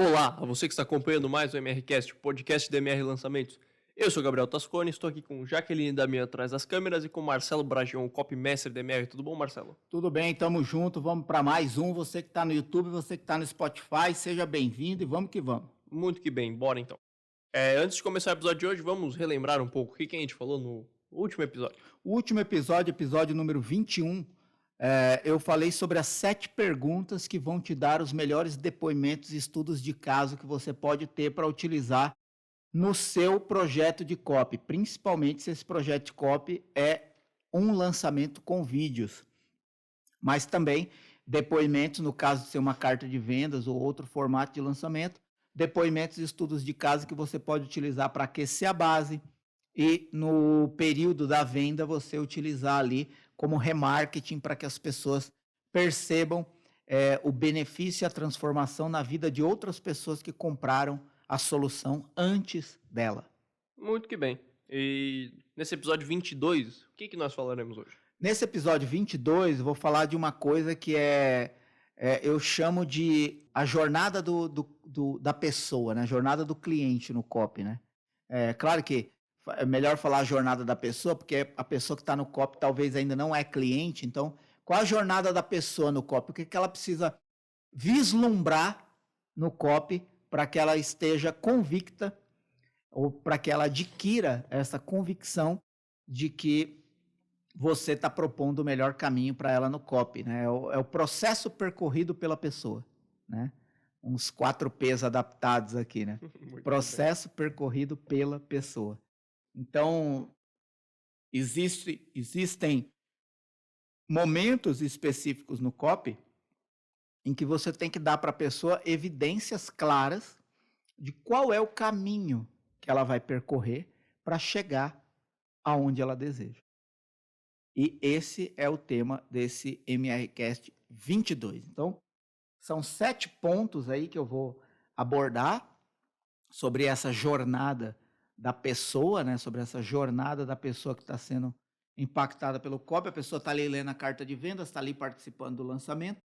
Olá, a você que está acompanhando mais o MRCast, o podcast da MR Lançamentos. Eu sou o Gabriel Tascone, estou aqui com Jaqueline Damian atrás das câmeras e com Marcelo Bragion, o copymestre da MR. Tudo bom, Marcelo? Tudo bem, tamo junto, vamos para mais um. Você que está no YouTube, você que está no Spotify, seja bem-vindo e vamos que vamos. Muito que bem, bora então. Antes de começar o episódio de hoje, vamos relembrar um pouco o que a gente falou no último episódio. O último episódio, episódio número 21, eu falei sobre as 7 perguntas que vão te dar os melhores depoimentos e estudos de caso que você pode ter para utilizar no seu projeto de copy, principalmente se esse projeto de copy é um lançamento com vídeos, mas também depoimentos, no caso de ser uma carta de vendas ou outro formato de lançamento, depoimentos e estudos de caso que você pode utilizar para aquecer a base e no período da venda você utilizar ali como remarketing para que as pessoas percebam o benefício e a transformação na vida de outras pessoas que compraram a solução antes dela. Muito que bem. E nesse episódio 22, o que nós falaremos hoje? Nesse episódio 22, eu vou falar de uma coisa que eu chamo de a jornada da pessoa, né? A jornada do cliente no copy, né? Claro que é melhor falar a jornada da pessoa, porque a pessoa que está no copy talvez ainda não é cliente. Então, qual a jornada da pessoa no copy? O que ela precisa vislumbrar no copy para que ela esteja convicta ou para que ela adquira essa convicção de que você está propondo o melhor caminho para ela no copy, né? É o processo percorrido pela pessoa, né? Uns 4 P's adaptados aqui, né? Processo percorrido pela pessoa. Então, existem momentos específicos no copy em que você tem que dar para a pessoa evidências claras de qual é o caminho que ela vai percorrer para chegar aonde ela deseja. E esse é o tema desse MRCast 22. Então, são 7 pontos aí que eu vou abordar sobre essa jornada da pessoa, né? Sobre essa jornada da pessoa que está sendo impactada pelo copy. A pessoa está ali lendo a carta de vendas, está ali participando do lançamento,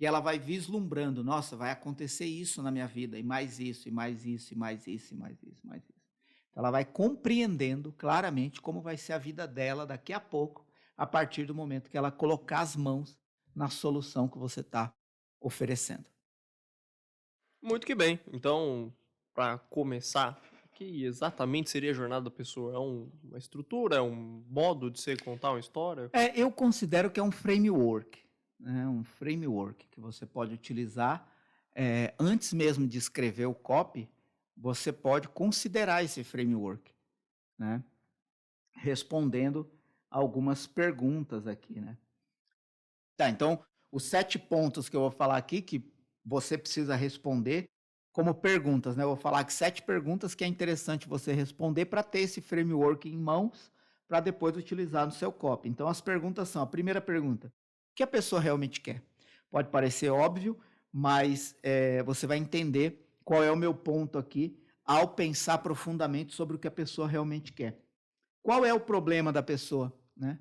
e ela vai vislumbrando, nossa, vai acontecer isso na minha vida, e mais isso, e mais isso, e mais isso, e mais isso, e mais isso. Então, ela vai compreendendo claramente como vai ser a vida dela daqui a pouco, a partir do momento que ela colocar as mãos na solução que você está oferecendo. Muito que bem. Então, para começar, o que exatamente seria a jornada da pessoa? É uma estrutura? É um modo de você contar uma história? Eu considero que é um framework, né? Um framework que você pode utilizar antes mesmo de escrever o copy, você pode considerar esse framework, né? Respondendo algumas perguntas aqui, né? Tá, então, os 7 pontos que eu vou falar aqui, que você precisa responder como perguntas, né? Eu vou falar aqui 7 perguntas que é interessante você responder para ter esse framework em mãos, para depois utilizar no seu copy. Então, as perguntas são, a primeira pergunta, o que a pessoa realmente quer? Pode parecer óbvio, mas você vai entender qual é o meu ponto aqui ao pensar profundamente sobre o que a pessoa realmente quer. Qual é o problema da pessoa, né?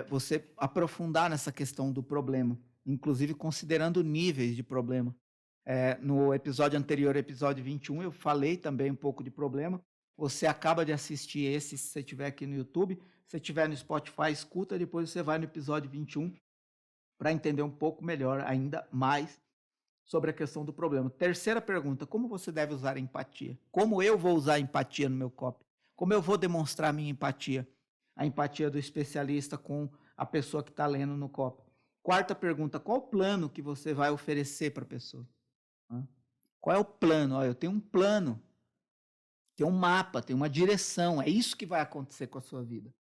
Você aprofundar nessa questão do problema, inclusive considerando níveis de problema. No episódio anterior, episódio 21, eu falei também um pouco de problema. Você acaba de assistir esse, se você estiver aqui no YouTube. Se você estiver no Spotify, escuta, depois você vai no episódio 21 para entender um pouco melhor, ainda mais, sobre a questão do problema. Terceira pergunta, como você deve usar a empatia? Como eu vou usar a empatia no meu copy? Como eu vou demonstrar minha empatia? A empatia do especialista com a pessoa que está lendo no copy. Quarta pergunta, qual o plano que você vai oferecer para a pessoa? Qual é o plano? Eu tenho um plano, tenho um mapa, tenho uma direção, é isso que vai acontecer com a sua vida.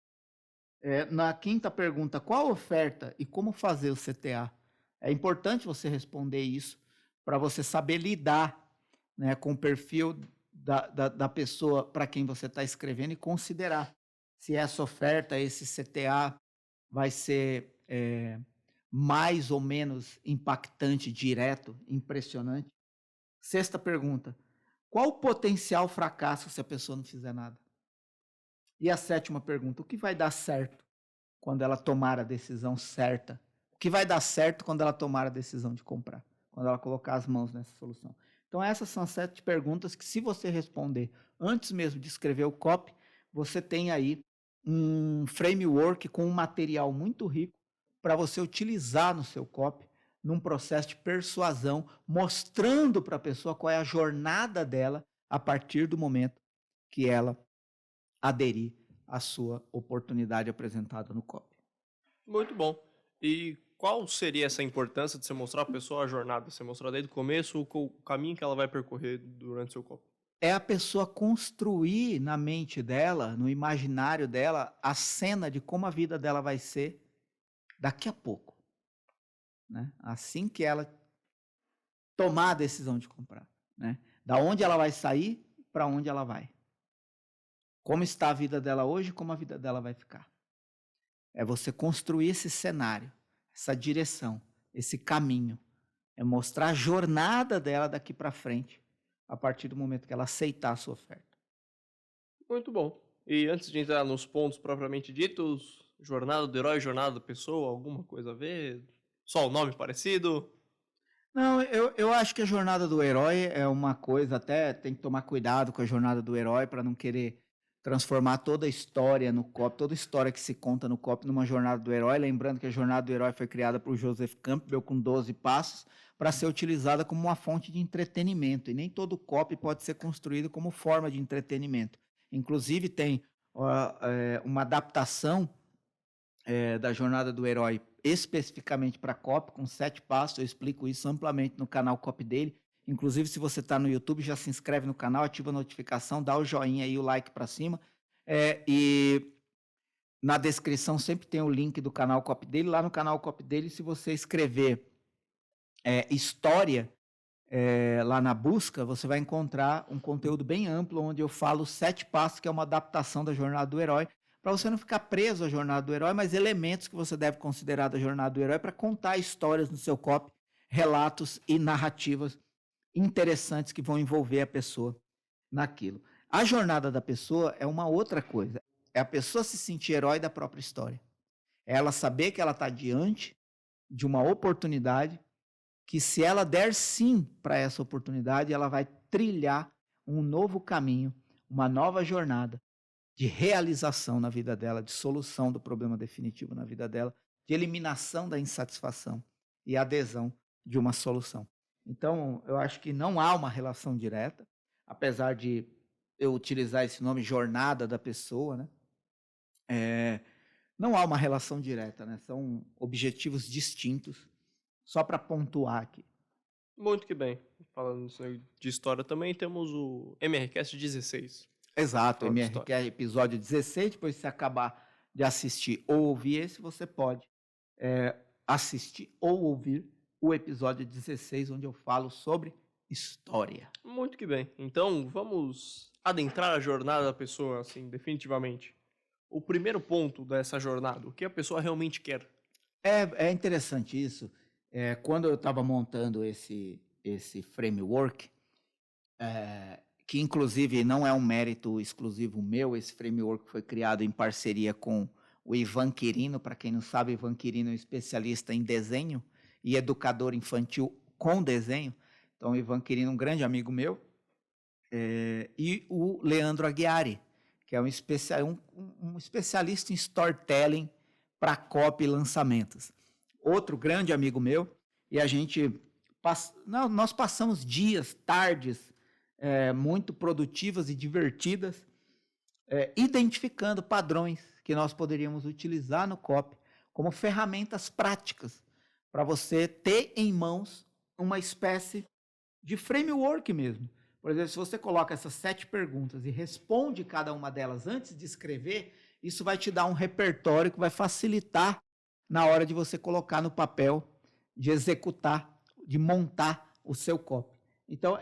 Na quinta pergunta, qual a oferta e como fazer o CTA? É importante você responder isso para você saber lidar, né, com o perfil da pessoa para quem você está escrevendo e considerar se essa oferta, esse CTA vai ser mais ou menos impactante, direto, impressionante. Sexta pergunta, qual o potencial fracasso se a pessoa não fizer nada? E a sétima pergunta, o que vai dar certo quando ela tomar a decisão certa? O que vai dar certo quando ela tomar a decisão de comprar? Quando ela colocar as mãos nessa solução? Então, essas são as 7 perguntas que, se você responder antes mesmo de escrever o copy, você tem aí um framework com um material muito rico para você utilizar no seu copy, num processo de persuasão, mostrando para a pessoa qual é a jornada dela a partir do momento que ela aderir à sua oportunidade apresentada no copy. Muito bom. E qual seria essa importância de você mostrar para a pessoa a jornada? Você mostrar desde o começo o caminho que ela vai percorrer durante o seu copy. É a pessoa construir na mente dela, no imaginário dela, a cena de como a vida dela vai ser daqui a pouco, né? Assim que ela tomar a decisão de comprar, né? Da onde ela vai sair, para onde ela vai. Como está a vida dela hoje, como a vida dela vai ficar. É você construir esse cenário, essa direção, esse caminho. É mostrar a jornada dela daqui para frente, a partir do momento que ela aceitar a sua oferta. Muito bom. E antes de entrar nos pontos propriamente ditos, jornada do herói, jornada da pessoa, alguma coisa a ver? Só o nome parecido? Não, eu acho que a jornada do herói é uma coisa, até tem que tomar cuidado com a jornada do herói para não querer transformar toda a história no copy, toda a história que se conta no copy numa jornada do herói, lembrando que a jornada do herói foi criada por Joseph Campbell com 12 passos para ser utilizada como uma fonte de entretenimento, e nem todo copy pode ser construído como forma de entretenimento. Inclusive tem uma adaptação da jornada do herói especificamente para copy, com 7 passos, eu explico isso amplamente no canal Copy dele. Inclusive, se você está no YouTube, já se inscreve no canal, ativa a notificação, dá o joinha e o like para cima. E na descrição sempre tem o link do canal Copy dele. Lá no canal Copy dele, se você escrever história lá na busca, você vai encontrar um conteúdo bem amplo, onde eu falo 7 passos, que é uma adaptação da jornada do herói, para você não ficar preso à jornada do herói, mas elementos que você deve considerar da jornada do herói para contar histórias no seu copy, relatos e narrativas interessantes que vão envolver a pessoa naquilo. A jornada da pessoa é uma outra coisa. É a pessoa se sentir herói da própria história. É ela saber que ela está diante de uma oportunidade que, se ela der sim para essa oportunidade, ela vai trilhar um novo caminho, uma nova jornada de realização na vida dela, de solução do problema definitivo na vida dela, de eliminação da insatisfação e adesão de uma solução. Então, eu acho que não há uma relação direta, apesar de eu utilizar esse nome jornada da pessoa, né? Não há uma relação direta, né? São objetivos distintos, só para pontuar aqui. Muito que bem. Falando de história também, temos o MRCast 16. Exato, MRCast episódio 16, depois se você acabar de assistir ou ouvir esse, você pode assistir ou ouvir o episódio 16, onde eu falo sobre história. Muito que bem. Então, vamos adentrar a jornada da pessoa, assim, definitivamente. O primeiro ponto dessa jornada, o que a pessoa realmente quer. É interessante isso. Quando eu estava montando esse framework, que inclusive não é um mérito exclusivo meu, esse framework foi criado em parceria com o Ivan Quirino. Para quem não sabe, Ivan Quirino é um especialista em desenho e educador infantil com desenho. Então, o Ivan Quirino é um grande amigo meu, e o Leandro Aguiari, que é um especialista em storytelling para copy e lançamentos. Outro grande amigo meu, e a gente nós passamos dias, tardes, muito produtivas e divertidas, identificando padrões que nós poderíamos utilizar no copy como ferramentas práticas para você ter em mãos uma espécie de framework mesmo. Por exemplo, se você coloca essas 7 perguntas e responde cada uma delas antes de escrever, isso vai te dar um repertório que vai facilitar na hora de você colocar no papel, de executar, de montar o seu copy. Então,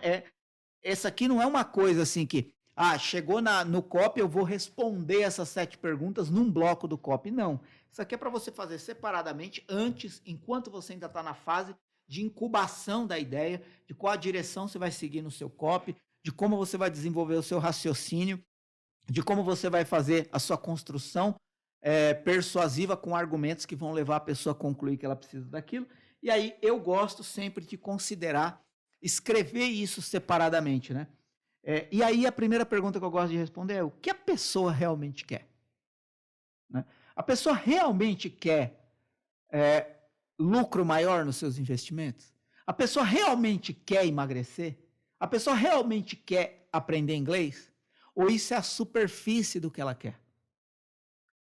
essa aqui não é uma coisa assim que, chegou no copy, eu vou responder essas 7 perguntas num bloco do copy. Não. Isso aqui é para você fazer separadamente, antes, enquanto você ainda está na fase de incubação da ideia, de qual a direção você vai seguir no seu copy, de como você vai desenvolver o seu raciocínio, de como você vai fazer a sua construção persuasiva com argumentos que vão levar a pessoa a concluir que ela precisa daquilo. E aí eu gosto sempre de considerar escrever isso separadamente, né? E aí a primeira pergunta que eu gosto de responder é o que a pessoa realmente quer? Né? A pessoa realmente quer lucro maior nos seus investimentos? A pessoa realmente quer emagrecer? A pessoa realmente quer aprender inglês? Ou isso é a superfície do que ela quer?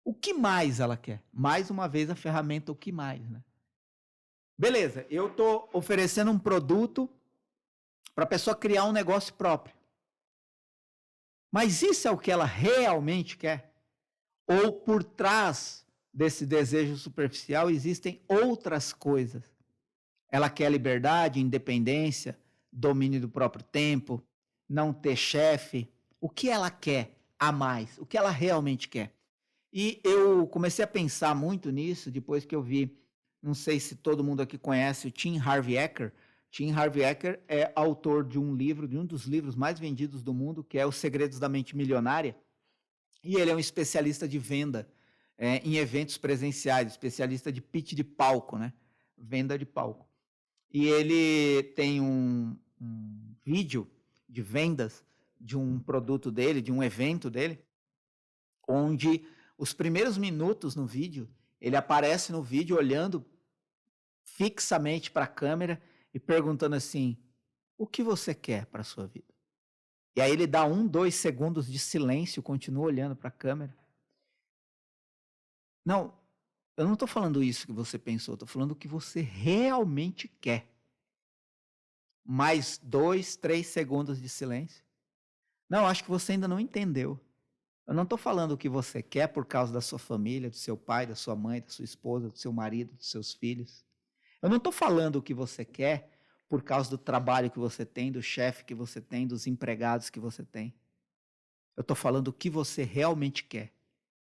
O que mais ela quer? Mais uma vez a ferramenta o que mais, né? Beleza, eu estou oferecendo um produto para a pessoa criar um negócio próprio. Mas isso é o que ela realmente quer? Ou por trás desse desejo superficial existem outras coisas? Ela quer liberdade, independência, domínio do próprio tempo, não ter chefe. O que ela quer a mais? O que ela realmente quer? E eu comecei a pensar muito nisso depois que eu vi, não sei se todo mundo aqui conhece o Tim Harv Eker. Tim Harv Eker é autor de um livro, de um dos livros mais vendidos do mundo, que é Os Segredos da Mente Milionária. E ele é um especialista de venda em eventos presenciais, especialista de pitch de palco, né? Venda de palco. E ele tem um vídeo de vendas de um produto dele, de um evento dele, onde os primeiros minutos no vídeo, ele aparece no vídeo olhando fixamente para a câmera e perguntando assim, o que você quer para a sua vida? E aí ele dá 2 segundos de silêncio, continua olhando para a câmera. Não, eu não estou falando isso que você pensou, estou falando o que você realmente quer. Mais 2, 3 segundos de silêncio. Não, acho que você ainda não entendeu. Eu não estou falando o que você quer por causa da sua família, do seu pai, da sua mãe, da sua esposa, do seu marido, dos seus filhos. Eu não estou falando o que você quer por causa do trabalho que você tem, do chefe que você tem, dos empregados que você tem. Eu estou falando o que você realmente quer.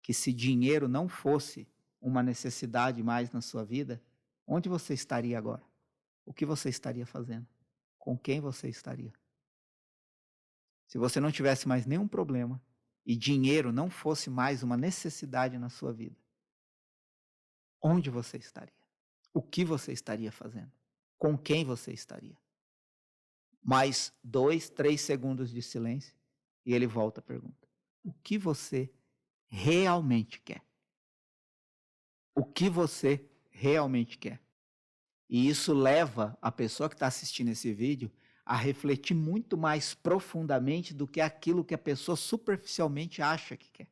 Que se dinheiro não fosse uma necessidade mais na sua vida, onde você estaria agora? O que você estaria fazendo? Com quem você estaria? Se você não tivesse mais nenhum problema e dinheiro não fosse mais uma necessidade na sua vida, onde você estaria? O que você estaria fazendo? Com quem você estaria? Mais 2, 3 segundos de silêncio e ele volta a pergunta. O que você realmente quer? O que você realmente quer? E isso leva a pessoa que está assistindo esse vídeo a refletir muito mais profundamente do que aquilo que a pessoa superficialmente acha que quer.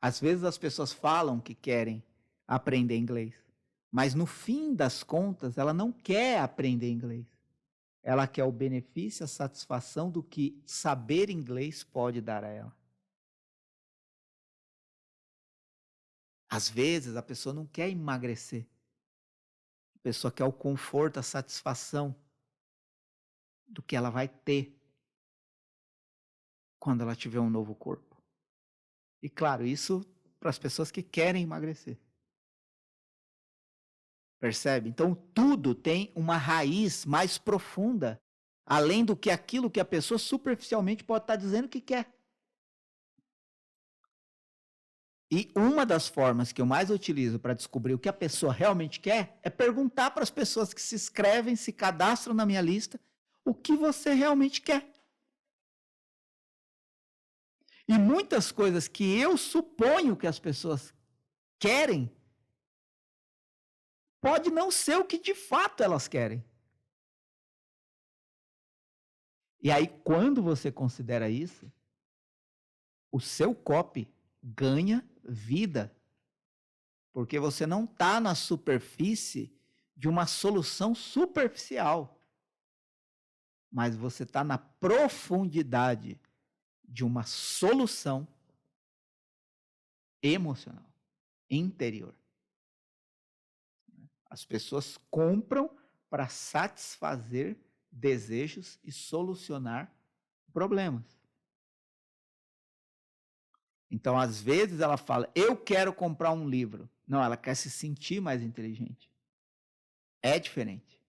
Às vezes as pessoas falam que querem aprender inglês, mas no fim das contas ela não quer aprender inglês. Ela quer o benefício, a satisfação do que saber inglês pode dar a ela. Às vezes a pessoa não quer emagrecer. A pessoa quer o conforto, a satisfação do que ela vai ter quando ela tiver um novo corpo. E claro, isso para as pessoas que querem emagrecer. Percebe? Então tudo tem uma raiz mais profunda, além do que aquilo que a pessoa superficialmente pode estar dizendo que quer. E uma das formas que eu mais utilizo para descobrir o que a pessoa realmente quer é perguntar para as pessoas que se inscrevem, se cadastram na minha lista, o que você realmente quer. E muitas coisas que eu suponho que as pessoas querem, pode não ser o que de fato elas querem. E aí, quando você considera isso, o seu copy ganha vida. Porque você não está na superfície de uma solução superficial. Mas você está na profundidade de uma solução emocional, interior. As pessoas compram para satisfazer desejos e solucionar problemas. Então, às vezes, ela fala, eu quero comprar um livro. Não, ela quer se sentir mais inteligente. É diferente.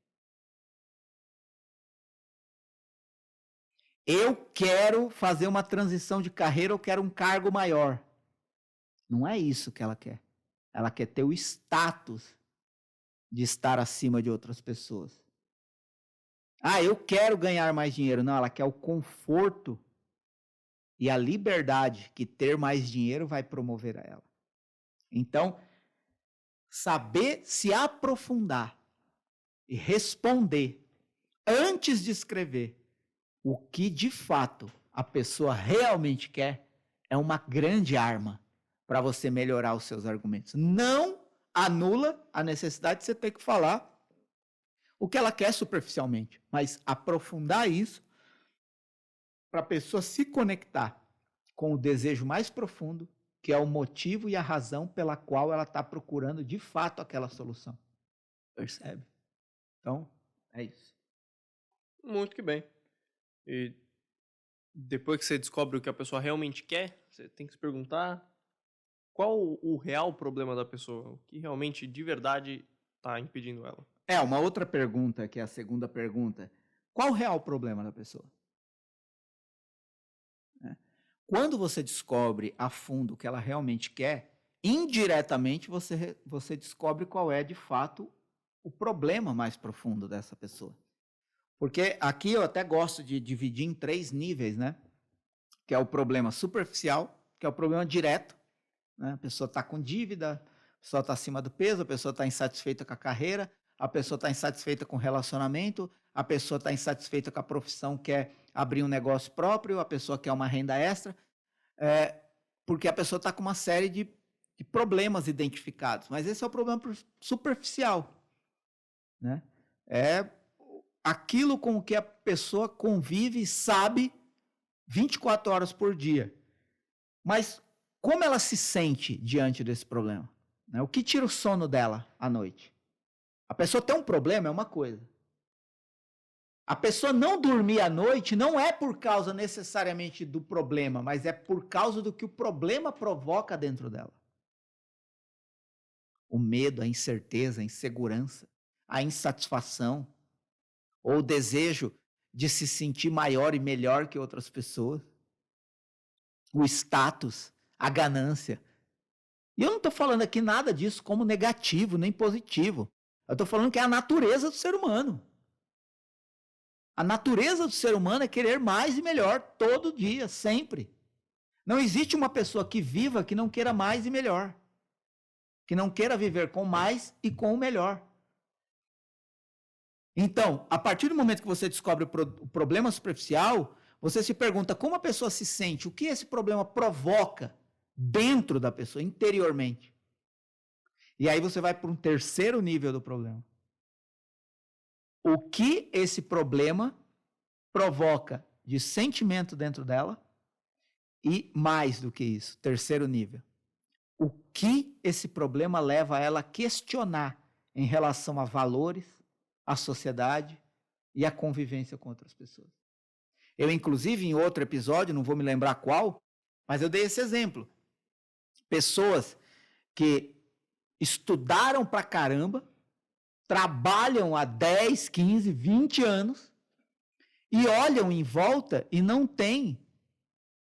Eu quero fazer uma transição de carreira, eu quero um cargo maior. Não é isso que ela quer. Ela quer ter o status de estar acima de outras pessoas. Ah, eu quero ganhar mais dinheiro. Não, ela quer o conforto e a liberdade que ter mais dinheiro vai promover a ela. Então, saber se aprofundar e responder antes de escrever o que de fato a pessoa realmente quer é uma grande arma para você melhorar os seus argumentos. Não anula a necessidade de você ter que falar o que ela quer superficialmente, mas aprofundar isso para a pessoa se conectar com o desejo mais profundo, que é o motivo e a razão pela qual ela está procurando de fato aquela solução. Percebe? Então, é isso. Muito que bem. E depois que você descobre o que a pessoa realmente quer, você tem que se perguntar qual o real problema da pessoa, o que realmente, de verdade, está impedindo ela. Uma outra pergunta, que é a segunda pergunta. Qual o real problema da pessoa? Quando você descobre a fundo o que ela realmente quer, indiretamente você descobre qual é, de fato, o problema mais profundo dessa pessoa. Porque aqui eu até gosto de dividir em 3 níveis, né? Que é o problema superficial, que é o problema direto, né? A pessoa está com dívida, a pessoa está acima do peso, a pessoa está insatisfeita com a carreira, a pessoa está insatisfeita com o relacionamento, a pessoa está insatisfeita com a profissão, quer abrir um negócio próprio, a pessoa quer uma renda extra, porque a pessoa está com uma série de problemas identificados. Mas esse é o problema superficial, né? É aquilo com o que a pessoa convive e sabe 24 horas por dia. Mas como ela se sente diante desse problema? O que tira o sono dela à noite? A pessoa tem um problema, é uma coisa. A pessoa não dormir à noite não é por causa necessariamente do problema, mas é por causa do que o problema provoca dentro dela. O medo, a incerteza, a insegurança, a insatisfação, ou o desejo de se sentir maior e melhor que outras pessoas, o status, a ganância. E eu não estou falando aqui nada disso como negativo nem positivo. Eu estou falando que é a natureza do ser humano. A natureza do ser humano é querer mais e melhor todo dia, sempre. Não existe uma pessoa que viva que não queira mais e melhor. Que não queira viver com mais e com o melhor. Então, a partir do momento que você descobre o problema superficial, você se pergunta como a pessoa se sente, o que esse problema provoca dentro da pessoa, interiormente. E aí você vai para um terceiro nível do problema. O que esse problema provoca de sentimento dentro dela e, mais do que isso, terceiro nível. O que esse problema leva ela a questionar em relação a valores, a sociedade e a convivência com outras pessoas. Eu, inclusive, em outro episódio, não vou me lembrar qual, mas eu dei esse exemplo. Pessoas que estudaram pra caramba, trabalham há 10, 15, 20 anos e olham em volta e não têm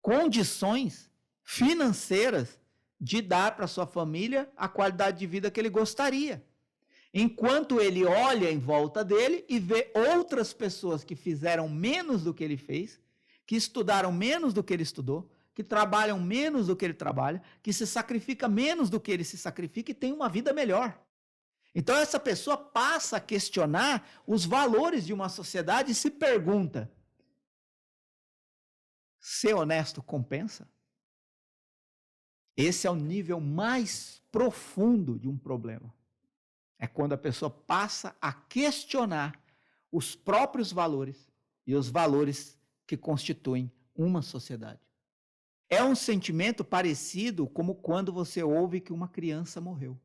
condições financeiras de dar para sua família a qualidade de vida que ele gostaria. Enquanto ele olha em volta dele e vê outras pessoas que fizeram menos do que ele fez, que estudaram menos do que ele estudou, que trabalham menos do que ele trabalha, que se sacrifica menos do que ele se sacrifica e tem uma vida melhor. Então essa pessoa passa a questionar os valores de uma sociedade e se pergunta: ser honesto compensa? Esse é o nível mais profundo de um problema. É quando a pessoa passa a questionar os próprios valores e os valores que constituem uma sociedade. É um sentimento parecido como quando você ouve que uma criança morreu.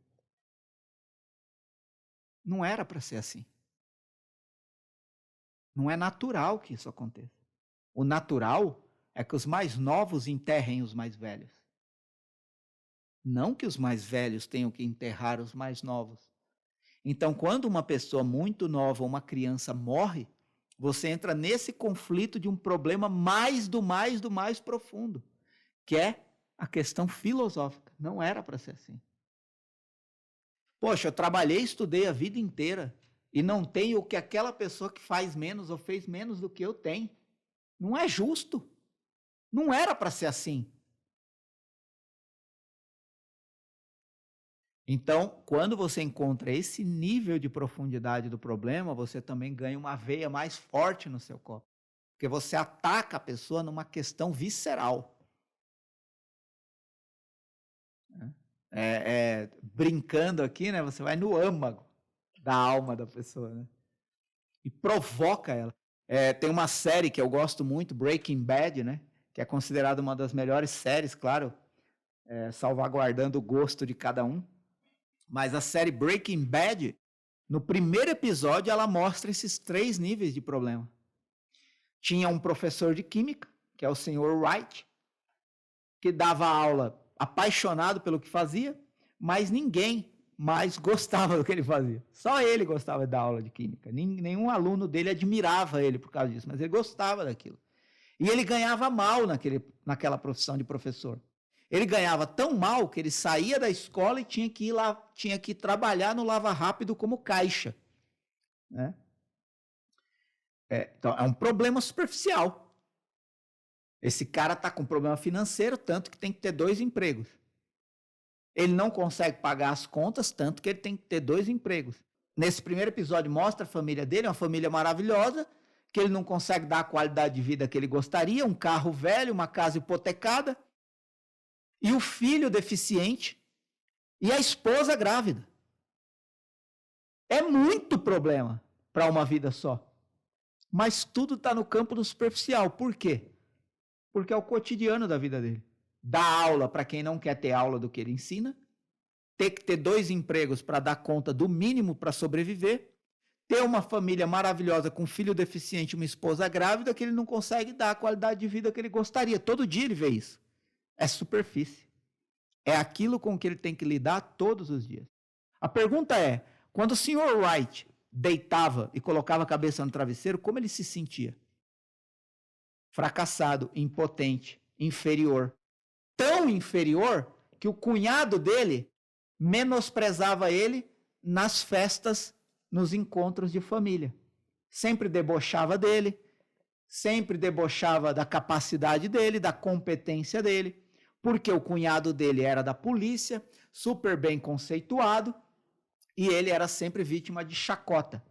Não era para ser assim. Não é natural que isso aconteça. O natural é que os mais novos enterrem os mais velhos. Não que os mais velhos tenham que enterrar os mais novos. Então, quando uma pessoa muito nova, uma criança morre, você entra nesse conflito de um problema mais profundo, que é a questão filosófica. Não era para ser assim. Poxa, eu trabalhei e estudei a vida inteira e não tenho o que aquela pessoa que faz menos ou fez menos do que eu tenho. Não é justo. Não era para ser assim. Então, quando você encontra esse nível de profundidade do problema, você também ganha uma veia mais forte no seu copo. Porque você ataca a pessoa numa questão visceral. Brincando aqui, né? Você vai no âmago da alma da pessoa, né? E provoca ela. Tem uma série que eu gosto muito, Breaking Bad, né? Que é considerada uma das melhores séries, claro, salvaguardando o gosto de cada um. Mas a série Breaking Bad, no primeiro episódio, ela mostra esses 3 níveis de problema. Tinha um professor de química, que é o Sr. Wright, que dava aula apaixonado pelo que fazia, mas ninguém mais gostava do que ele fazia. Só ele gostava de dar aula de química. Nenhum aluno dele admirava ele por causa disso, mas ele gostava daquilo. E ele ganhava mal naquela profissão de professor. Ele ganhava tão mal que ele saía da escola e tinha que ir trabalhar no Lava Rápido como caixa. Né? Então, é um problema superficial. Esse cara está com problema financeiro, tanto que tem que ter 2 empregos. Ele não consegue pagar as contas, tanto que ele tem que ter 2 empregos. Nesse primeiro episódio mostra a família dele, uma família maravilhosa, que ele não consegue dar a qualidade de vida que ele gostaria, um carro velho, uma casa hipotecada, e o filho deficiente, e a esposa grávida. É muito problema para uma vida só. Mas tudo está no campo do superficial. Por quê? Porque é o cotidiano da vida dele. Dar aula para quem não quer ter aula do que ele ensina, ter que ter 2 empregos para dar conta do mínimo para sobreviver, ter uma família maravilhosa com um filho deficiente e uma esposa grávida que ele não consegue dar a qualidade de vida que ele gostaria. Todo dia ele vê isso. É superfície. É aquilo com que ele tem que lidar todos os dias. A pergunta é, quando o Sr. Wright deitava e colocava a cabeça no travesseiro, como ele se sentia? Fracassado, impotente, inferior. Tão inferior que o cunhado dele menosprezava ele nas festas, nos encontros de família. Sempre debochava dele, sempre debochava da capacidade dele, da competência dele, porque o cunhado dele era da polícia, super bem conceituado, e ele era sempre vítima de chacota.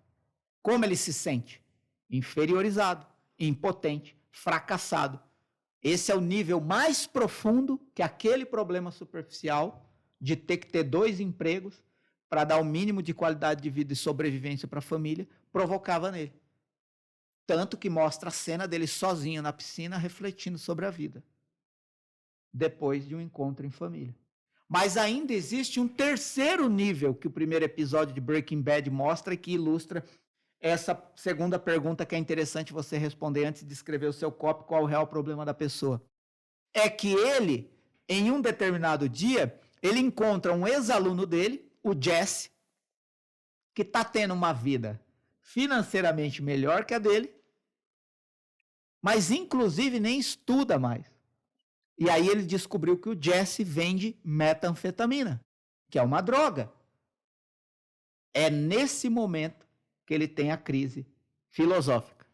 Como ele se sente? Inferiorizado, impotente, fracassado. Esse é o nível mais profundo que aquele problema superficial de ter que ter 2 empregos para dar o mínimo de qualidade de vida e sobrevivência para a família provocava nele. Tanto que mostra a cena dele sozinho na piscina refletindo sobre a vida. Depois de um encontro em família. Mas ainda existe um terceiro nível que o primeiro episódio de Breaking Bad mostra e que ilustra essa segunda pergunta que é interessante você responder antes de escrever o seu copy, qual é o real problema da pessoa. É que ele, em um determinado dia, ele encontra um ex-aluno dele, o Jesse, que está tendo uma vida financeiramente melhor que a dele, mas inclusive nem estuda mais. E aí ele descobriu que o Jesse vende metanfetamina, que é uma droga. É nesse momento que ele tem a crise filosófica.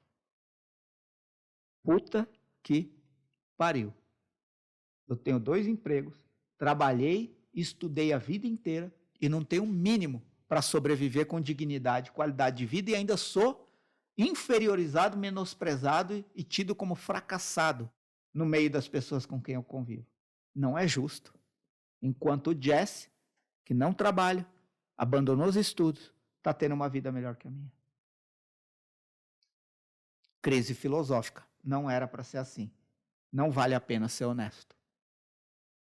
Puta que pariu. Eu tenho 2 empregos, trabalhei, estudei a vida inteira e não tenho o mínimo para sobreviver com dignidade, qualidade de vida e ainda sou inferiorizado, menosprezado e tido como fracassado no meio das pessoas com quem eu convivo. Não é justo. Enquanto o Jesse, que não trabalha, abandonou os estudos, está tendo uma vida melhor que a minha. Crise filosófica. Não era para ser assim. Não vale a pena ser honesto.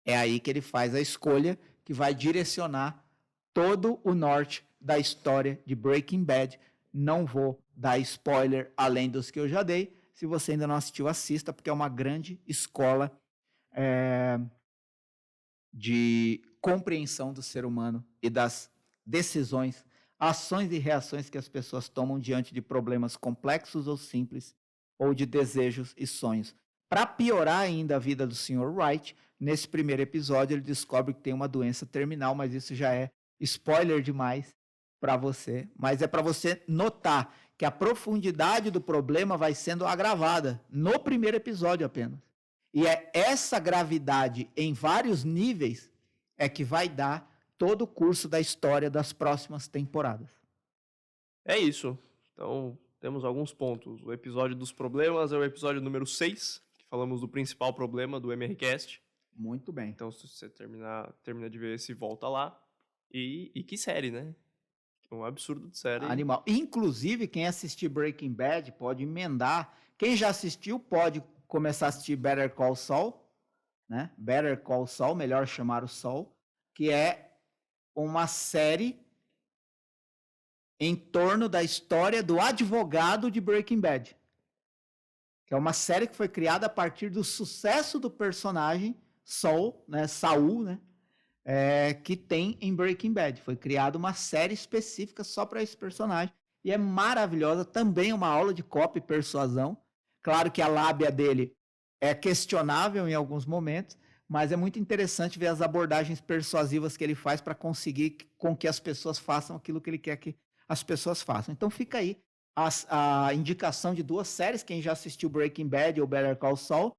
É aí que ele faz a escolha que vai direcionar todo o norte da história de Breaking Bad. Não vou dar spoiler além dos que eu já dei. Se você ainda não assistiu, assista, porque é uma grande escola de compreensão do ser humano e das decisões, ações e reações que as pessoas tomam diante de problemas complexos ou simples, ou de desejos e sonhos. Para piorar ainda a vida do Sr. Wright, nesse primeiro episódio ele descobre que tem uma doença terminal, mas isso já é spoiler demais. para você, mas é para você notar que a profundidade do problema vai sendo agravada no primeiro episódio apenas. E é essa gravidade em vários níveis é que vai dar todo o curso da história das próximas temporadas. É isso. Então, temos alguns pontos. O episódio dos problemas é o episódio número 6, que falamos do principal problema do MRCast. Muito bem. Então, se você termina de ver esse, volta lá. E que série, né? Um absurdo de série. Animal. Inclusive, quem assistir Breaking Bad pode emendar. Quem já assistiu pode começar a assistir Better Call Saul, né? Better Call Saul, melhor chamar o Saul, que é uma série em torno da história do advogado de Breaking Bad. Que é uma série que foi criada a partir do sucesso do personagem Saul, né? Saul, né? Que tem em Breaking Bad. Foi criada uma série específica só para esse personagem. E é maravilhosa. Também uma aula de copy e persuasão. Claro que a lábia dele é questionável em alguns momentos, mas é muito interessante ver as abordagens persuasivas que ele faz para conseguir com que as pessoas façam aquilo que ele quer que as pessoas façam. Então fica aí a indicação de 2 séries. Quem já assistiu Breaking Bad ou Better Call Saul,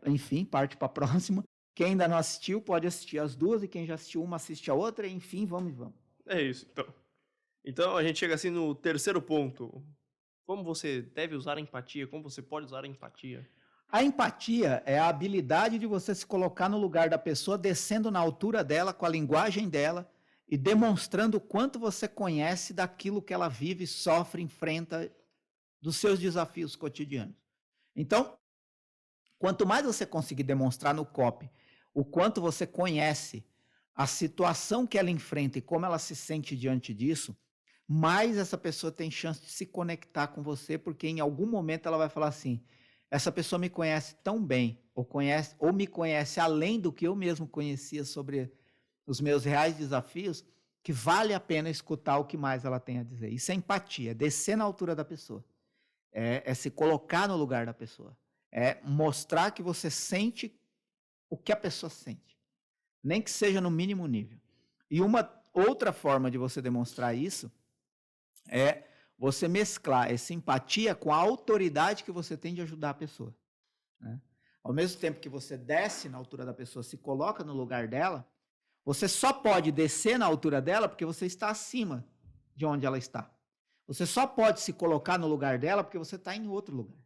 enfim, parte para a próxima. Quem ainda não assistiu, pode assistir as 2, e quem já assistiu uma, assiste a outra, e enfim, vamos. É isso, então. Então, a gente chega assim no terceiro ponto. Como você deve usar a empatia? Como você pode usar a empatia? A empatia é a habilidade de você se colocar no lugar da pessoa, descendo na altura dela, com a linguagem dela, e demonstrando o quanto você conhece daquilo que ela vive, sofre, enfrenta, dos seus desafios cotidianos. Então, quanto mais você conseguir demonstrar no copy o quanto você conhece a situação que ela enfrenta e como ela se sente diante disso, mais essa pessoa tem chance de se conectar com você, porque em algum momento ela vai falar assim: essa pessoa me conhece tão bem, ou me conhece além do que eu mesmo conhecia sobre os meus reais desafios, que vale a pena escutar o que mais ela tem a dizer. Isso é empatia, é descer na altura da pessoa, é se colocar no lugar da pessoa, é mostrar que você sente o que a pessoa sente, nem que seja no mínimo nível. E uma outra forma de você demonstrar isso é você mesclar essa empatia com a autoridade que você tem de ajudar a pessoa, né? Ao mesmo tempo que você desce na altura da pessoa, se coloca no lugar dela, você só pode descer na altura dela porque você está acima de onde ela está. Você só pode se colocar no lugar dela porque você está em outro lugar.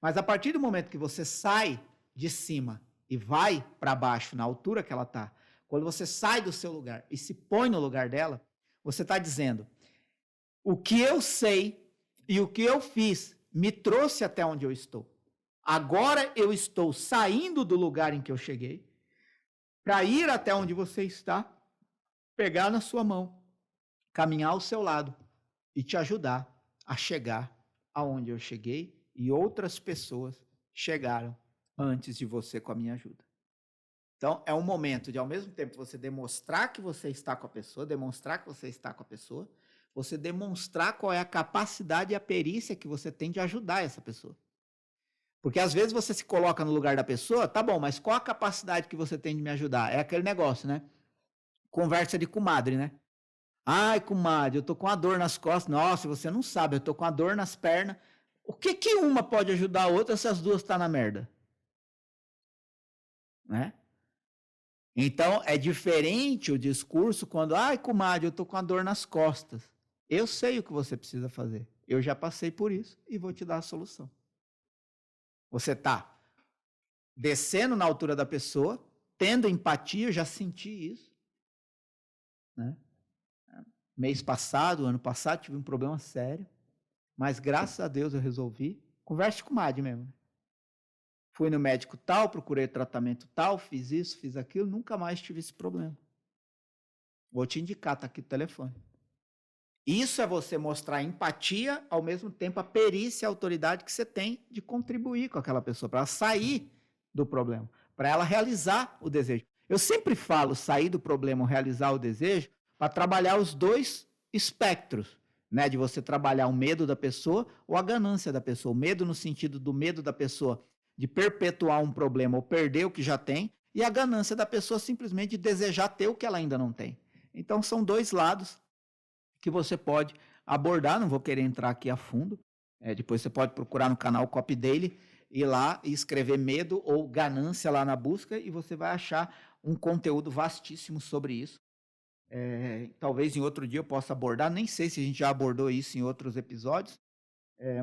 Mas a partir do momento que você sai de cima e vai para baixo, na altura que ela está, quando você sai do seu lugar e se põe no lugar dela, você está dizendo: o que eu sei e o que eu fiz me trouxe até onde eu estou. Agora eu estou saindo do lugar em que eu cheguei para ir até onde você está, pegar na sua mão, caminhar ao seu lado e te ajudar a chegar aonde eu cheguei e outras pessoas chegaram antes de você com a minha ajuda. Então, é um momento de, ao mesmo tempo, você demonstrar que você está com a pessoa, você demonstrar qual é a capacidade e a perícia que você tem de ajudar essa pessoa. Porque, às vezes, você se coloca no lugar da pessoa, tá bom, mas qual a capacidade que você tem de me ajudar? É aquele negócio, né? Conversa de comadre, né? Ai, comadre, eu tô com a dor nas costas. Nossa, você não sabe, eu tô com a dor nas pernas. O que que uma pode ajudar a outra se as duas estão na merda? Né? Então, é diferente o discurso quando, ai, comadre, eu tô com a dor nas costas. Eu sei o que você precisa fazer. Eu já passei por isso e vou te dar a solução. Você está descendo na altura da pessoa, tendo empatia, eu já senti isso. Né? Mês passado, ano passado, tive um problema sério, mas graças a Deus eu resolvi. Converse com o Mad mesmo. Fui no médico tal, procurei tratamento tal, fiz isso, fiz aquilo, nunca mais tive esse problema. Vou te indicar, está aqui o telefone. Isso é você mostrar empatia, ao mesmo tempo a perícia e a autoridade que você tem de contribuir com aquela pessoa, para ela sair do problema, para ela realizar o desejo. Eu sempre falo sair do problema ou realizar o desejo para trabalhar os dois espectros, né? De você trabalhar o medo da pessoa ou a ganância da pessoa. O medo no sentido do medo da pessoa de perpetuar um problema ou perder o que já tem, e a ganância da pessoa simplesmente de desejar ter o que ela ainda não tem. Então, são dois lados que você pode abordar. Não vou querer entrar aqui a fundo. Depois você pode procurar no canal Copy Daily, ir lá e escrever medo ou ganância lá na busca e você vai achar um conteúdo vastíssimo sobre isso. Talvez em outro dia eu possa abordar, nem sei se a gente já abordou isso em outros episódios,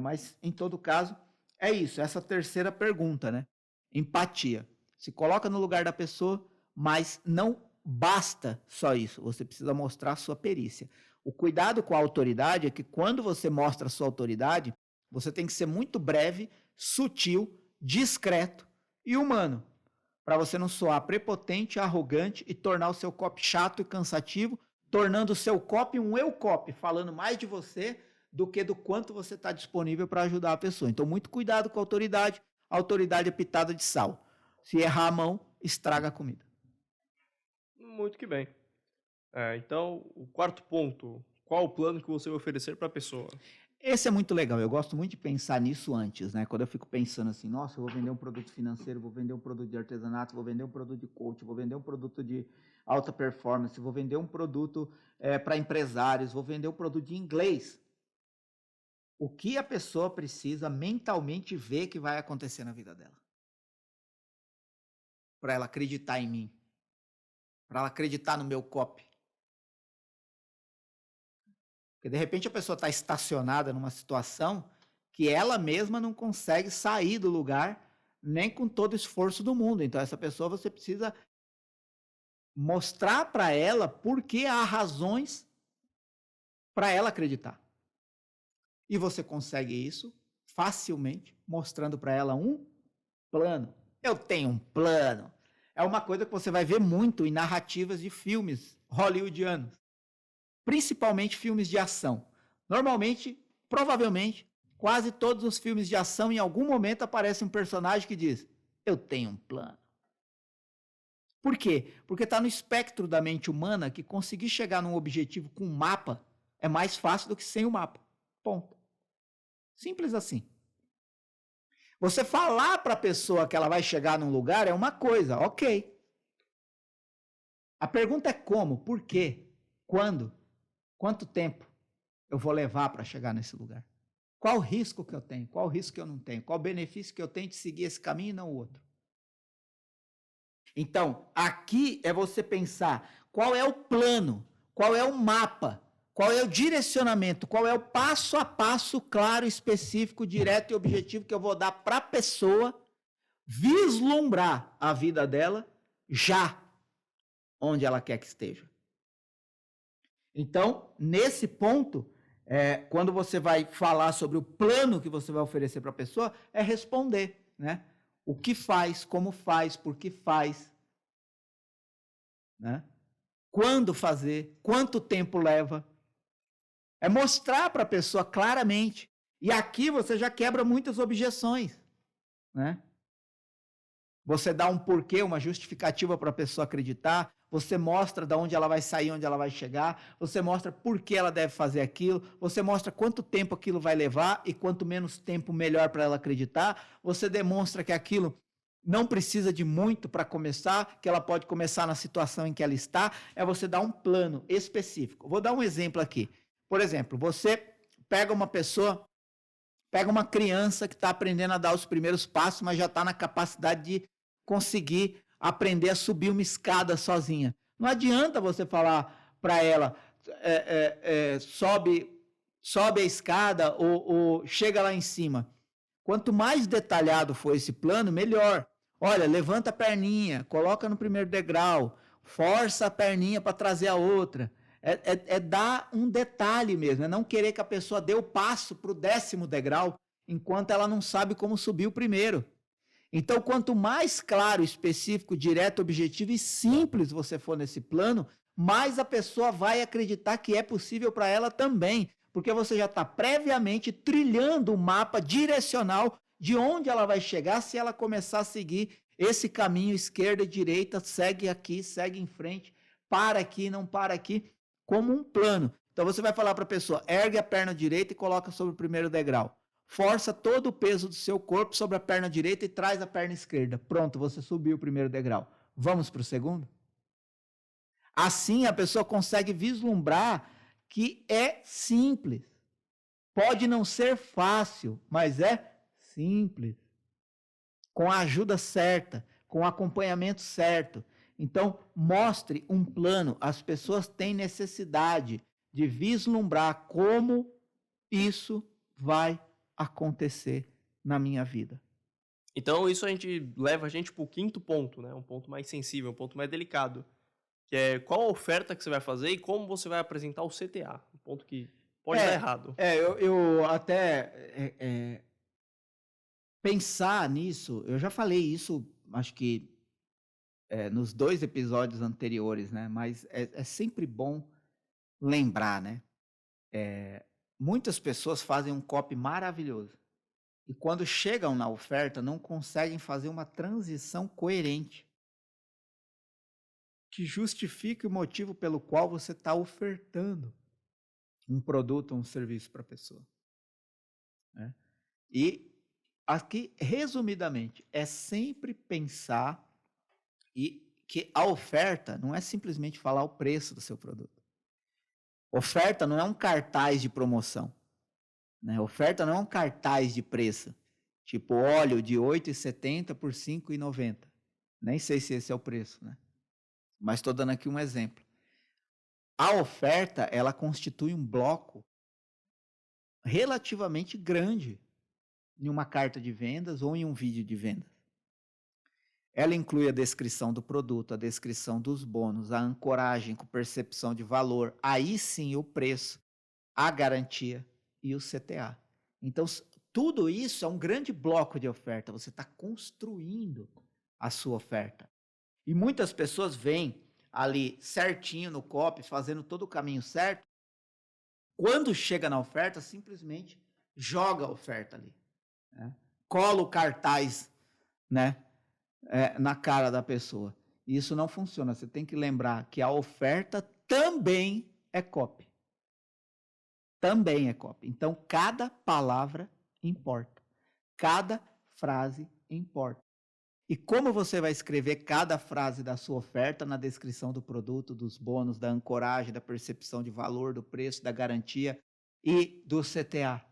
mas em todo caso é isso, essa terceira pergunta, né? Empatia. Se coloca no lugar da pessoa, mas não basta só isso, você precisa mostrar a sua perícia. O cuidado com a autoridade é que quando você mostra a sua autoridade, você tem que ser muito breve, sutil, discreto e humano, para você não soar prepotente, arrogante e tornar o seu copy chato e cansativo, tornando o seu copy um eu copy, falando mais de você do que do quanto você está disponível para ajudar a pessoa. Então, muito cuidado com a autoridade. A autoridade é pitada de sal. Se errar a mão, estraga a comida. Muito que bem. Então, o quarto ponto. Qual o plano que você vai oferecer para a pessoa? Esse é muito legal, eu gosto muito de pensar nisso antes, né? Quando eu fico pensando assim, nossa, eu vou vender um produto financeiro, vou vender um produto de artesanato, vou vender um produto de coach, vou vender um produto de alta performance, vou vender um produto para empresários, vou vender um produto de inglês. O que a pessoa precisa mentalmente ver que vai acontecer na vida dela? Para ela acreditar em mim, para ela acreditar no meu copy. Porque de repente a pessoa está estacionada numa situação que ela mesma não consegue sair do lugar nem com todo o esforço do mundo. Então essa pessoa você precisa mostrar para ela por que há razões para ela acreditar. E você consegue isso facilmente mostrando para ela um plano. Eu tenho um plano. É uma coisa que você vai ver muito em narrativas de filmes hollywoodianos. Principalmente filmes de ação. Normalmente, provavelmente, quase todos os filmes de ação, em algum momento aparece um personagem que diz: eu tenho um plano. Por quê? Porque está no espectro da mente humana que conseguir chegar num objetivo com um mapa é mais fácil do que sem o mapa. Ponto. Simples assim. Você falar para a pessoa que ela vai chegar num lugar é uma coisa, ok. A pergunta é como, por quê, quando? Quanto tempo eu vou levar para chegar nesse lugar? Qual o risco que eu tenho? Qual o risco que eu não tenho? Qual o benefício que eu tenho de seguir esse caminho e não o outro? Então, aqui é você pensar qual é o plano, qual é o mapa, qual é o direcionamento, qual é o passo a passo claro, específico, direto e objetivo que eu vou dar para a pessoa vislumbrar a vida dela já onde ela quer que esteja. Então, nesse ponto, quando você vai falar sobre o plano que você vai oferecer para a pessoa, é responder, né? O que faz, como faz, por que faz, né? Quando fazer, quanto tempo leva. É mostrar para a pessoa claramente. E aqui você já quebra muitas objeções, né? Você dá um porquê, uma justificativa para a pessoa acreditar, você mostra de onde ela vai sair, onde ela vai chegar, você mostra por que ela deve fazer aquilo, você mostra quanto tempo aquilo vai levar e quanto menos tempo melhor para ela acreditar, você demonstra que aquilo não precisa de muito para começar, que ela pode começar na situação em que ela está, é você dar um plano específico. Vou dar um exemplo aqui. Por exemplo, você pega uma pessoa, pega uma criança que está aprendendo a dar os primeiros passos, mas já está na capacidade de conseguir aprender a subir uma escada sozinha. Não adianta você falar para ela, sobe a escada ou chega lá em cima. Quanto mais detalhado for esse plano, melhor. Olha, levanta a perninha, coloca no primeiro degrau, força a perninha para trazer a outra. É dar um detalhe mesmo, é não querer que a pessoa dê o passo para o 10º degrau, enquanto ela não sabe como subir o primeiro. Então, quanto mais claro, específico, direto, objetivo e simples você for nesse plano, mais a pessoa vai acreditar que é possível para ela também, porque você já está previamente trilhando o mapa direcional de onde ela vai chegar se ela começar a seguir esse caminho esquerda e direita, segue aqui, segue em frente, para aqui, não para aqui, como um plano. Então, você vai falar para a pessoa, ergue a perna direita e coloca sobre o primeiro degrau. Força todo o peso do seu corpo sobre a perna direita e traz a perna esquerda. Pronto, você subiu o primeiro degrau. Vamos para o segundo? Assim, a pessoa consegue vislumbrar que é simples. Pode não ser fácil, mas é simples. Com a ajuda certa, com o acompanhamento certo. Então, mostre um plano. As pessoas têm necessidade de vislumbrar como isso vai acontecer na minha vida. Então isso leva a gente pro quinto ponto, né? Um ponto mais sensível, um ponto mais delicado. Que é qual a oferta que você vai fazer e como você vai apresentar o CTA. Um ponto que pode dar errado. Eu até pensar nisso, eu já falei isso, acho que nos 2 episódios anteriores, né? Mas é sempre bom lembrar, né? Muitas pessoas fazem um copy maravilhoso. E quando chegam na oferta, não conseguem fazer uma transição coerente que justifique o motivo pelo qual você está ofertando um produto ou um serviço para a pessoa. Né? E aqui, resumidamente, é sempre pensar que a oferta não é simplesmente falar o preço do seu produto. Oferta não é um cartaz de promoção. Né? Oferta não é um cartaz de preço. Tipo óleo de R$ 8,70 por R$ 5,90. Nem sei se esse é o preço, né? Mas estou dando aqui um exemplo. A oferta, ela constitui um bloco relativamente grande em uma carta de vendas ou em um vídeo de vendas. Ela inclui a descrição do produto, a descrição dos bônus, a ancoragem com percepção de valor, aí sim o preço, a garantia e o CTA. Então, tudo isso é um grande bloco de oferta. Você está construindo a sua oferta. E muitas pessoas vêm ali certinho no copy, fazendo todo o caminho certo. Quando chega na oferta, simplesmente joga a oferta ali. Né? Cola o cartaz, né, na cara da pessoa. E isso não funciona. Você tem que lembrar que a oferta também é copy. Também é copy. Então, cada palavra importa. Cada frase importa. E como você vai escrever cada frase da sua oferta na descrição do produto, dos bônus, da ancoragem, da percepção de valor, do preço, da garantia e do CTA?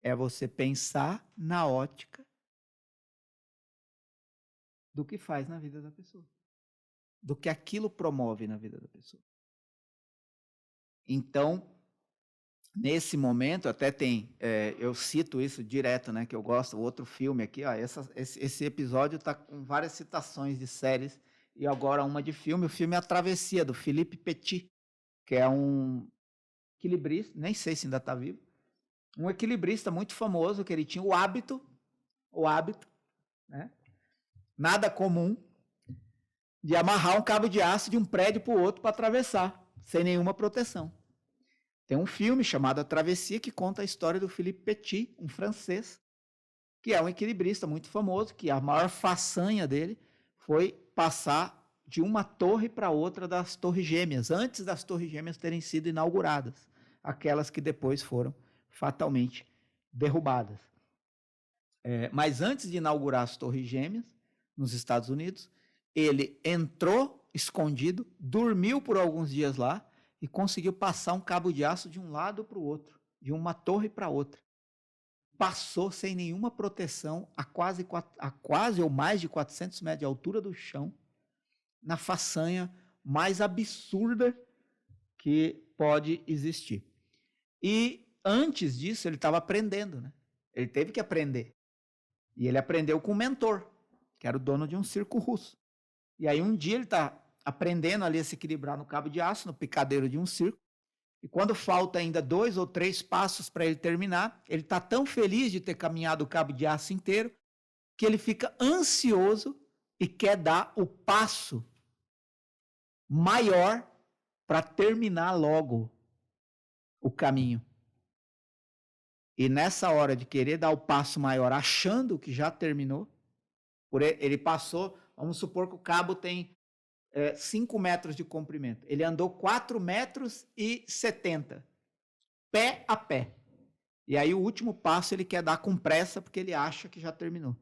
É você pensar na ótica do que faz na vida da pessoa. Do que aquilo promove na vida da pessoa. Então, nesse momento, até tem, eu cito isso direto, né, que eu gosto, o outro filme aqui, ó, esse episódio está com várias citações de séries, e agora uma de filme, o filme A Travessia, do Philippe Petit, que é um equilibrista, nem sei se ainda está vivo, um equilibrista muito famoso, que ele tinha o hábito, né, nada comum, de amarrar um cabo de aço de um prédio para o outro para atravessar, sem nenhuma proteção. Tem um filme chamado A Travessia que conta a história do Philippe Petit, um francês, que é um equilibrista muito famoso, que a maior façanha dele foi passar de uma torre para outra das Torres Gêmeas, antes das Torres Gêmeas terem sido inauguradas, aquelas que depois foram fatalmente derrubadas. Mas antes de inaugurar as Torres Gêmeas, nos Estados Unidos, ele entrou escondido, dormiu por alguns dias lá, e conseguiu passar um cabo de aço de um lado para o outro, de uma torre para outra. Passou sem nenhuma proteção a quase ou mais de 400 metros de altura do chão, na façanha mais absurda que pode existir. E antes disso, ele estava aprendendo, né? Ele teve que aprender. E ele aprendeu com um mentor, que era o dono de um circo russo. E aí um dia ele está aprendendo ali a se equilibrar no cabo de aço, no picadeiro de um circo, e quando falta ainda 2 ou 3 passos para ele terminar, ele está tão feliz de ter caminhado o cabo de aço inteiro, que ele fica ansioso e quer dar o passo maior para terminar logo o caminho. E nessa hora de querer dar o passo maior, achando que já terminou, ele passou, vamos supor que o cabo tem 5 metros de comprimento. Ele andou 4,70 metros, pé a pé. E aí o último passo ele quer dar com pressa, porque ele acha que já terminou.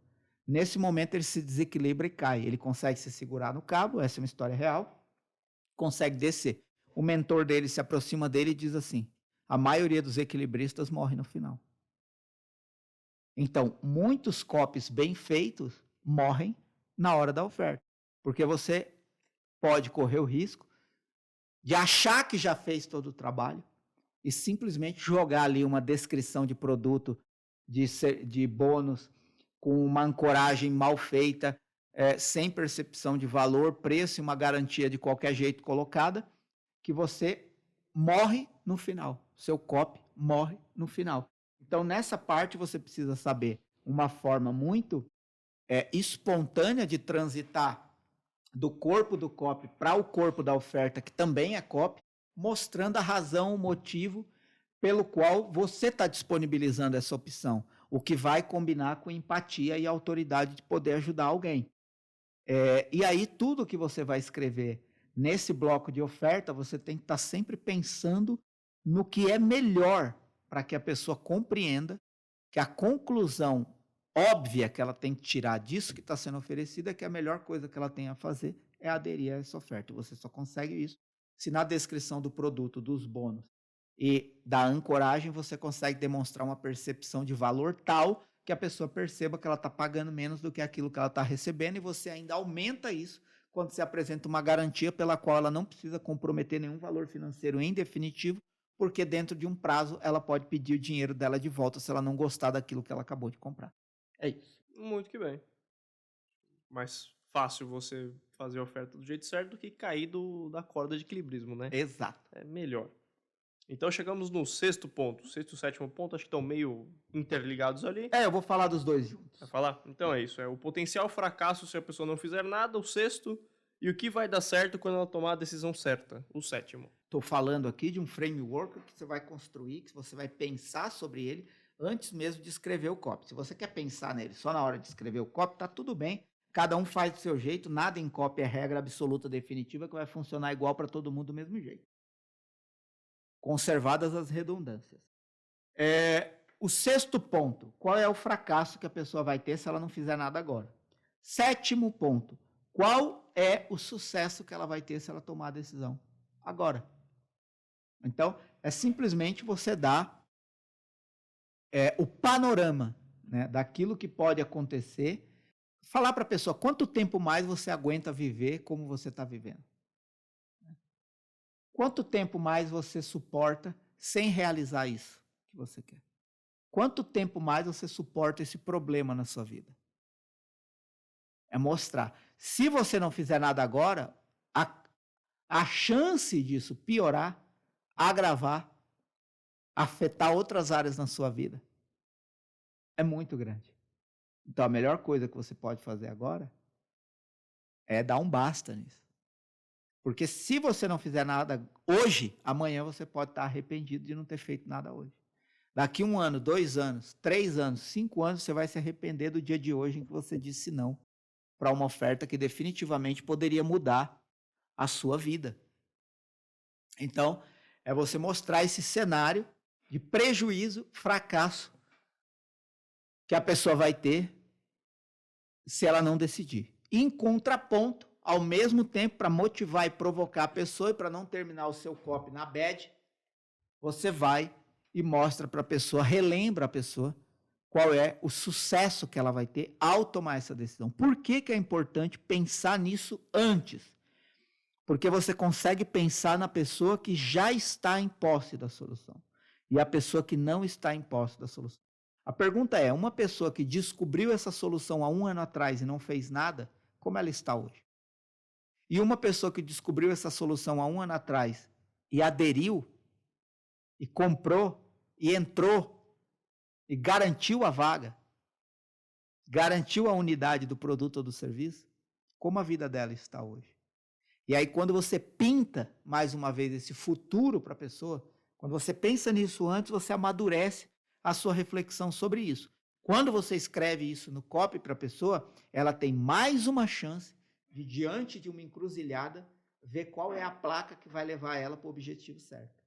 Nesse momento ele se desequilibra e cai. Ele consegue se segurar no cabo, essa é uma história real, consegue descer. o mentor dele se aproxima dele e diz assim: a maioria dos equilibristas morre no final. Então, muitos copies bem feitos morrem na hora da oferta, porque você pode correr o risco de achar que já fez todo o trabalho e simplesmente jogar ali uma descrição de produto, de bônus, com uma ancoragem mal feita, sem percepção de valor, preço e uma garantia de qualquer jeito colocada, que você morre no final. Seu copy morre no final. Então, nessa parte, você precisa saber uma forma muito espontânea de transitar do corpo do copy para o corpo da oferta, que também é copy, mostrando a razão, o motivo pelo qual você está disponibilizando essa opção, o que vai combinar com empatia e autoridade de poder ajudar alguém. E aí, tudo que você vai escrever nesse bloco de oferta, você tem que estar sempre pensando no que é melhor para que a pessoa compreenda que a conclusão óbvia que ela tem que tirar disso que está sendo oferecido é que a melhor coisa que ela tem a fazer é aderir a essa oferta. Você só consegue isso se na descrição do produto, dos bônus e da ancoragem, você consegue demonstrar uma percepção de valor tal que a pessoa perceba que ela está pagando menos do que aquilo que ela está recebendo, e você ainda aumenta isso quando você apresenta uma garantia pela qual ela não precisa comprometer nenhum valor financeiro em definitivo, porque dentro de um prazo ela pode pedir o dinheiro dela de volta se ela não gostar daquilo que ela acabou de comprar. É isso. Muito que bem. Mais fácil você fazer a oferta do jeito certo do que cair da corda de equilibrismo, né? Exato. É melhor. Então chegamos no sexto ponto. O sexto e o sétimo ponto acho que estão meio interligados ali. Eu vou falar dos dois juntos. Vai falar? Então é isso. É o potencial fracasso se a pessoa não fizer nada, o sexto. E o que vai dar certo quando ela tomar a decisão certa, o sétimo. Estou falando aqui de um framework que você vai construir, que você vai pensar sobre ele antes mesmo de escrever o copy. Se você quer pensar nele só na hora de escrever o copy, tá tudo bem. Cada um faz do seu jeito, nada em copy é regra absoluta definitiva que vai funcionar igual para todo mundo do mesmo jeito. Conservadas as redundâncias. O sexto ponto, qual é o fracasso que a pessoa vai ter se ela não fizer nada agora? Sétimo ponto, qual é o sucesso que ela vai ter se ela tomar a decisão agora? Então, é simplesmente você dar o panorama, né, daquilo que pode acontecer, falar para a pessoa quanto tempo mais você aguenta viver como você está vivendo. Quanto tempo mais você suporta sem realizar isso que você quer? Quanto tempo mais você suporta esse problema na sua vida? É mostrar. Se você não fizer nada agora, a chance disso piorar, agravar, afetar outras áreas na sua vida é muito grande. Então, a melhor coisa que você pode fazer agora é dar um basta nisso. Porque se você não fizer nada hoje, amanhã você pode estar arrependido de não ter feito nada hoje. Daqui 1 ano, 2 anos, 3 anos, 5 anos, você vai se arrepender do dia de hoje em que você disse não para uma oferta que definitivamente poderia mudar a sua vida. Então, é você mostrar esse cenário de prejuízo, fracasso que a pessoa vai ter se ela não decidir. Em contraponto, ao mesmo tempo, para motivar e provocar a pessoa e para não terminar o seu copy na bad, você vai e mostra para a pessoa, relembra a pessoa qual é o sucesso que ela vai ter ao tomar essa decisão. Por que é importante pensar nisso antes? Porque você consegue pensar na pessoa que já está em posse da solução e a pessoa que não está em posse da solução. A pergunta é, uma pessoa que descobriu essa solução há 1 ano atrás e não fez nada, como ela está hoje? E uma pessoa que descobriu essa solução há 1 ano atrás e aderiu, e comprou, e entrou, e garantiu a vaga, garantiu a unidade do produto ou do serviço, como a vida dela está hoje? E aí, quando você pinta, mais uma vez, esse futuro para a pessoa, quando você pensa nisso antes, você amadurece a sua reflexão sobre isso. Quando você escreve isso no copy para a pessoa, ela tem mais uma chance de, diante de uma encruzilhada, ver qual é a placa que vai levar ela para o objetivo certo.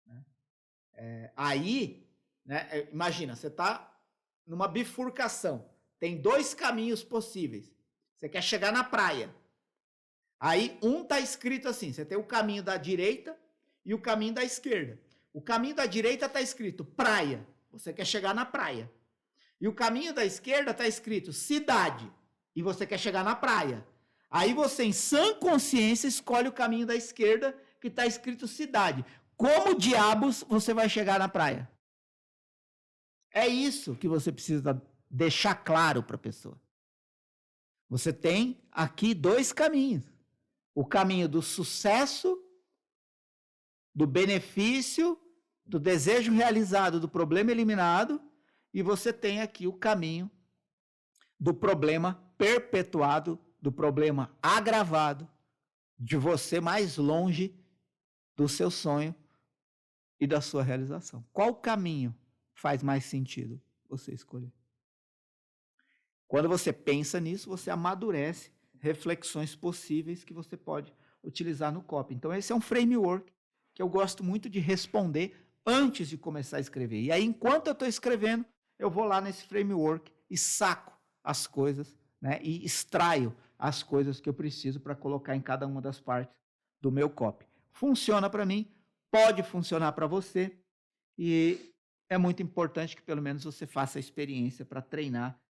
Né? Aí, né, imagina, você está numa bifurcação, tem 2 caminhos possíveis. Você quer chegar na praia. Aí, um está escrito assim, você tem o caminho da direita e o caminho da esquerda. O caminho da direita está escrito praia. Você quer chegar na praia. E o caminho da esquerda está escrito cidade. E você quer chegar na praia. Aí você, em sã consciência, escolhe o caminho da esquerda, que está escrito cidade. Como diabos você vai chegar na praia? É isso que você precisa deixar claro para a pessoa. Você tem aqui 2 caminhos. O caminho do sucesso, do benefício, do desejo realizado, do problema eliminado, e você tem aqui o caminho do problema perpetuado, do problema agravado, de você mais longe do seu sonho e da sua realização. Qual caminho faz mais sentido você escolher? Quando você pensa nisso, você amadurece reflexões possíveis que você pode utilizar no copy. Então, esse é um framework que eu gosto muito de responder antes de começar a escrever. E aí, enquanto eu estou escrevendo, eu vou lá nesse framework e saco as coisas, né? E extraio as coisas que eu preciso para colocar em cada uma das partes do meu copy. Funciona para mim, pode funcionar para você, e é muito importante que pelo menos você faça a experiência para treinar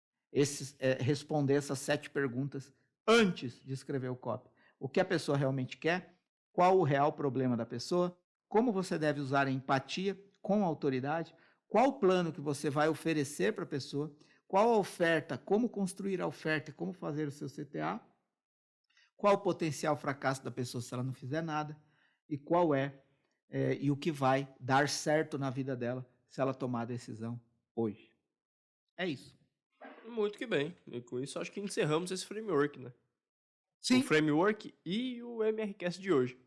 responder essas 7 perguntas antes de escrever o copy. O que a pessoa realmente quer, qual o real problema da pessoa, como você deve usar a empatia com a autoridade, qual o plano que você vai oferecer para a pessoa, qual a oferta, como construir a oferta e como fazer o seu CTA, qual o potencial fracasso da pessoa se ela não fizer nada, e qual e o que vai dar certo na vida dela se ela tomar a decisão hoje. É isso. Muito que bem. E com isso, acho que encerramos esse framework, né? Sim. O framework e o MRCast de hoje.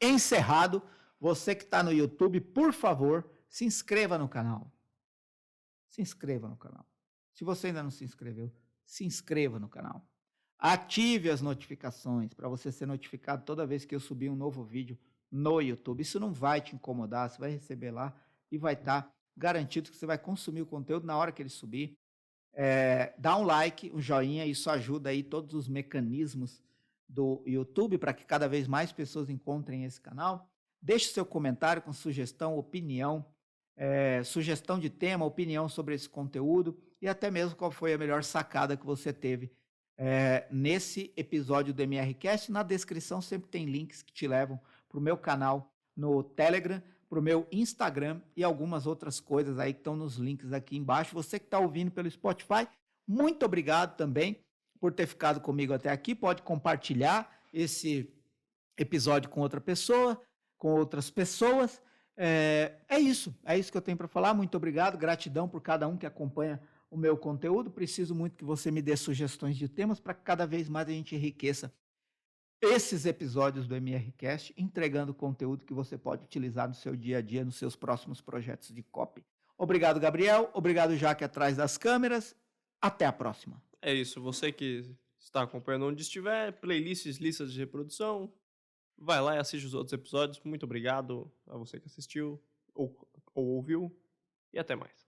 Encerrado. Você que está no YouTube, por favor, se inscreva no canal. Se inscreva no canal. Se você ainda não se inscreveu, se inscreva no canal. Ative as notificações para você ser notificado toda vez que eu subir um novo vídeo no YouTube. Isso não vai te incomodar, você vai receber lá e vai estar garantido que você vai consumir o conteúdo na hora que ele subir. Dá um like, um joinha, isso ajuda aí todos os mecanismos do YouTube para que cada vez mais pessoas encontrem esse canal. Deixe seu comentário com sugestão, opinião, sugestão de tema, opinião sobre esse conteúdo e até mesmo qual foi a melhor sacada que você teve nesse episódio do MRCast. Na descrição sempre tem links que te levam para o meu canal no Telegram, para o meu Instagram e algumas outras coisas aí que estão nos links aqui embaixo. Você que está ouvindo pelo Spotify, muito obrigado também por ter ficado comigo até aqui. Pode compartilhar esse episódio com outra pessoa, com outras pessoas. É isso que eu tenho para falar. Muito obrigado, gratidão por cada um que acompanha o meu conteúdo. Preciso muito que você me dê sugestões de temas para que cada vez mais a gente enriqueça esses episódios do MRCast, entregando conteúdo que você pode utilizar no seu dia a dia, nos seus próximos projetos de copy. Obrigado, Gabriel. Obrigado, Jaque, atrás das câmeras. Até a próxima. É isso. Você que está acompanhando onde estiver, playlists, listas de reprodução, vai lá e assiste os outros episódios. Muito obrigado a você que assistiu ou ouviu. E até mais.